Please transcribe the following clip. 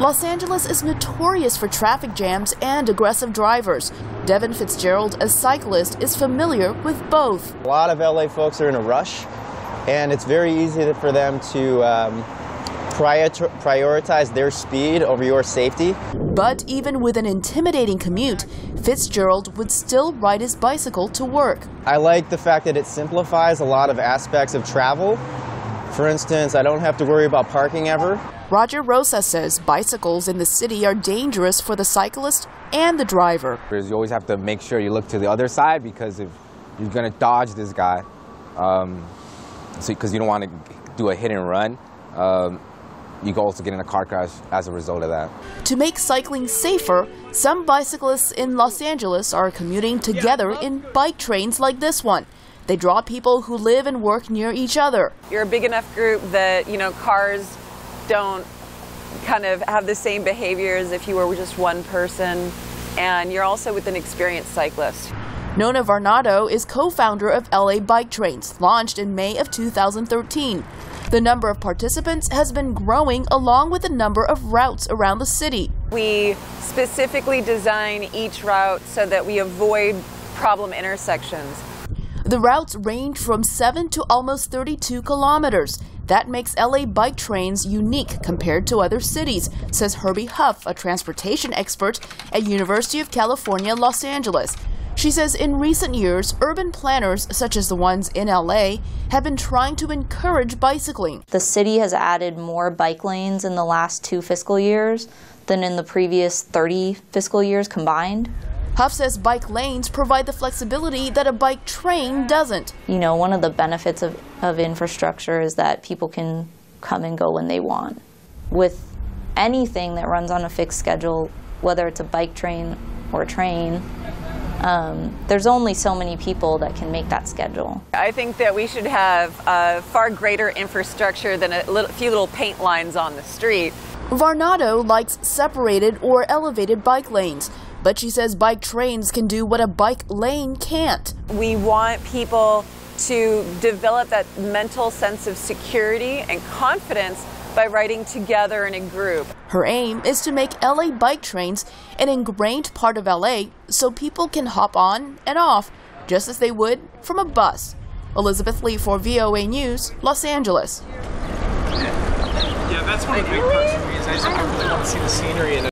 Los Angeles is notorious for traffic jams and aggressive drivers. Devon Fitzgerald, a cyclist, is familiar with both. A lot of LA folks are in a rush, and it's very easy for them to prioritize their speed over your safety. But even with an intimidating commute, Fitzgerald would still ride his bicycle to work. I like the fact that it simplifies a lot of aspects of travel. For instance, I don't have to worry about parking ever. Rosas says bicycles in the city are dangerous for the cyclist and the driver. You always have to make sure you look to the other side, because if you're going to dodge this guy, because you don't want to do a hit and run, you can also get in a car crash as a result of that. To make cycling safer, some bicyclists in Los Angeles are commuting together in bike trains like this one. They draw people who live and work near each other. You're a big enough group that, cars don't kind of have the same behavior as if you were just one person, and you're also with an experienced cyclist. Nona Varnado is co-founder of LA Bike Trains, launched in May of 2013. The number of participants has been growing along with the number of routes around the city. We specifically design each route so that we avoid problem intersections. The routes range from 7 to almost 32 kilometers. That makes LA Bike Trains unique compared to other cities, says Herbie Huff, a transportation expert at University of California, Los Angeles. She says in recent years, urban planners, such as the ones in LA, have been trying to encourage bicycling. The city has added more bike lanes in the last 2 fiscal years than in the previous 30 fiscal years combined. Huff says bike lanes provide the flexibility that a bike train doesn't. One of the benefits of infrastructure is that people can come and go when they want. With anything that runs on a fixed schedule, whether it's a bike train or a train, there's only so many people that can make that schedule. I think that we should have far greater infrastructure than a few little paint lines on the street. Varnado likes separated or elevated bike lanes, but she says bike trains can do what a bike lane can't. We want people to develop that mental sense of security and confidence by riding together in a group. Her aim is to make LA Bike Trains an ingrained part of LA so people can hop on and off just as they would from a bus. Elizabeth Lee for VOA News, Los Angeles. Yeah, that's one of the big perks for me is I really want to see the scenery.